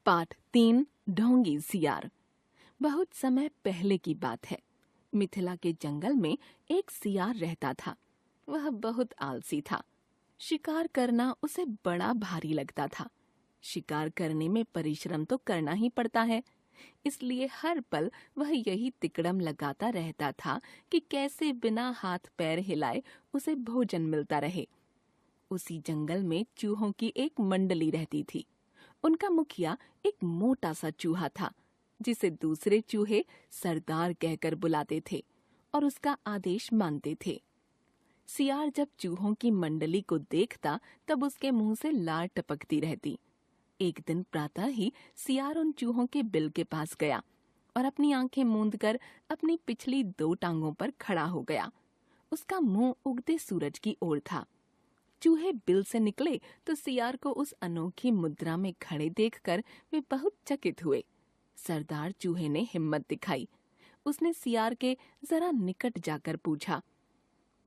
पाठ 3 ढोंगी सियार। बहुत समय पहले की बात है। मिथिला के जंगल में एक सियार रहता था। वह बहुत आलसी था। शिकार करना उसे बड़ा भारी लगता था। शिकार करने में परिश्रम तो करना ही पड़ता है, इसलिए हर पल वह यही तिकड़म लगाता रहता था कि कैसे बिना हाथ पैर हिलाए उसे भोजन मिलता रहे। उसी जंगल में चूहों की एक मंडली रहती थी। उनका मुखिया एक मोटा सा चूहा था, जिसे दूसरे चूहे सरदार कहकर बुलाते थे और उसका आदेश मानते थे। सियार जब चूहों की मंडली को देखता तब उसके मुंह से लार टपकती रहती। एक दिन प्रातः ही सियार उन चूहों के बिल के पास गया और अपनी आंखें मूंदकर अपनी पिछली 2 टांगों पर खड़ा हो गया। उसका मुंह उगते सूरज की ओर था। चूहे बिल से निकले तो सियार को उस अनोखी मुद्रा में खड़े देखकर वे बहुत चकित हुए। सरदार चूहे ने हिम्मत दिखाई। उसने सियार के जरा निकट जाकर पूछा,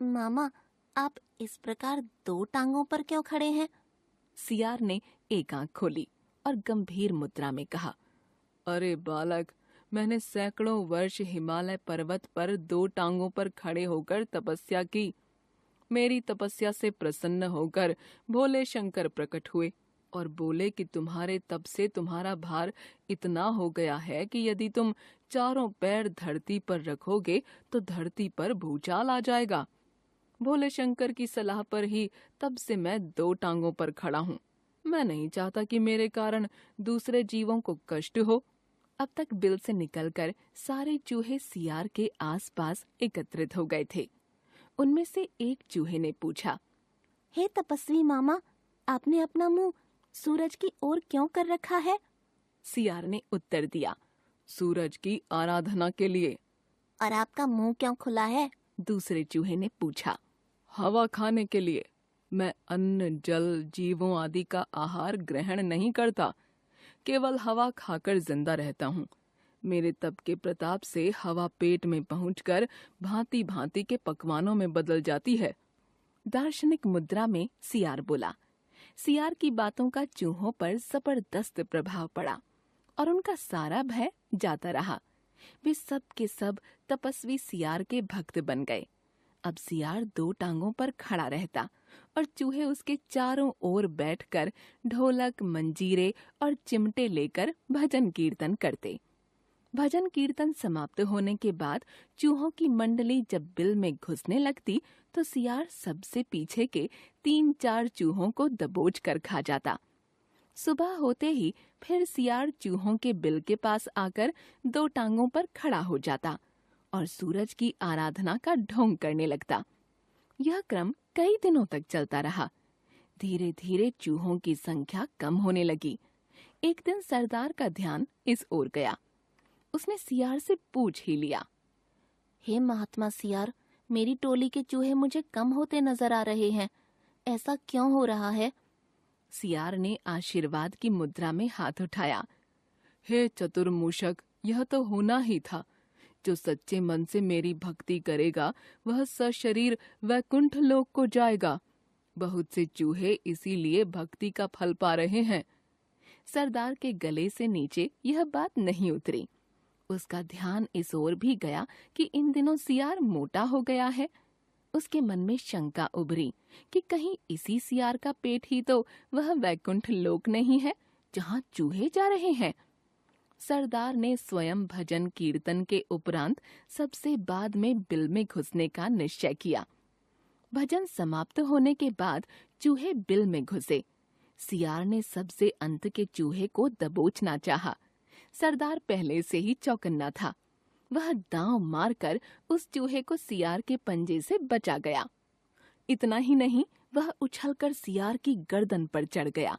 मामा, आप इस प्रकार 2 टांगों पर क्यों खड़े हैं? सियार ने एक आंख खोली और गंभीर मुद्रा में कहा, अरे बालक, मैंने सैकड़ों वर्ष हिमालय पर्वत पर 2 टांगों पर खड़े होकर तपस्या की। मेरी तपस्या से प्रसन्न होकर भोले शंकर प्रकट हुए और बोले कि तुम्हारे तप से तुम्हारा भार इतना हो गया है कि यदि तुम चारों पैर धरती पर रखोगे तो धरती पर भूचाल आ जाएगा। भोले शंकर की सलाह पर ही तब से मैं 2 टांगों पर खड़ा हूँ। मैं नहीं चाहता कि मेरे कारण दूसरे जीवों को कष्ट हो। अब तक बिल से निकलकर सारे चूहे सियार के आसपास एकत्रित हो गए थे। उनमें से एक चूहे ने पूछा, हे तपस्वी मामा, आपने अपना मुंह सूरज की ओर क्यों कर रखा है? सियार ने उत्तर दिया, सूरज की आराधना के लिए। और आपका मुंह क्यों खुला है? दूसरे चूहे ने पूछा, हवा खाने के लिए। मैं अन्न, जल, जीवों आदि का आहार ग्रहण नहीं करता, केवल हवा खाकर जिंदा रहता हूँ। मेरे तप के प्रताप से हवा पेट में पहुंचकर भांति भांति के पकवानों में बदल जाती है। दार्शनिक मुद्रा में सियार बोला। सियार की बातों का चूहों पर जबरदस्त प्रभाव पड़ा और उनका सारा भय जाता रहा। वे सब के सब तपस्वी सियार के भक्त बन गए। अब सियार 2 टांगों पर खड़ा रहता और चूहे उसके चारों ओर बैठकर ढोलक, मंजीरे और चिमटे लेकर भजन कीर्तन करते। भजन कीर्तन समाप्त होने के बाद चूहों की मंडली जब बिल में घुसने लगती तो सियार सबसे पीछे के 3-4 चूहों को दबोच कर खा जाता। सुबह होते ही फिर सियार चूहों के बिल के पास आकर 2 टांगों पर खड़ा हो जाता और सूरज की आराधना का ढोंग करने लगता। यह क्रम कई दिनों तक चलता रहा। धीरे धीरे चूहों की संख्या कम होने लगी। एक दिन सरदार का ध्यान इस ओर गया। उसने सियार से पूछ ही लिया, हे महात्मा सियार, मेरी टोली के चूहे मुझे कम होते नजर आ रहे हैं। ऐसा क्यों हो रहा है? सियार ने आशीर्वाद की मुद्रा में हाथ उठाया। हे चतुर्मूषक, यह तो होना ही था। जो सच्चे मन से मेरी भक्ति करेगा वह सशरीर वैकुंठ लोक को जाएगा। बहुत से चूहे इसीलिए भक्ति का फल पा रहे हैं। सरदार के गले से नीचे यह बात नहीं उतरी। उसका ध्यान इस ओर भी गया कि इन दिनों सियार मोटा हो गया है। उसके मन में शंका उभरी कि कहीं इसी सियार का पेट ही तो वह वैकुंठ लोक नहीं है जहाँ चूहे जा रहे हैं। सरदार ने स्वयं भजन कीर्तन के उपरांत सबसे बाद में बिल में घुसने का निश्चय किया। भजन समाप्त होने के बाद चूहे बिल में घुसे। सियार ने सबसे अंत के चूहे को दबोचना चाहा। सरदार पहले से ही चौकन्ना था। वह दांव मारकर उस चूहे को सियार के पंजे से बचा गया। इतना ही नहीं, वह उछलकर सियार की गर्दन पर चढ़ गया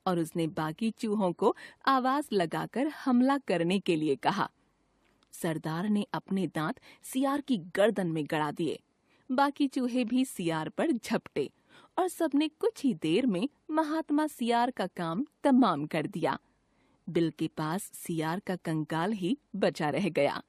और उसने बाकी चूहों को आवाज लगाकर हमला करने के लिए कहा। सरदार ने अपने दांत सियार की गर्दन में गड़ा दिए। बाकी चूहे भी सियार पर झपटे और सबने कुछ ही देर में महात्मा सियार का काम तमाम कर दिया। बिल के पास सियार का कंकाल ही बचा रह गया।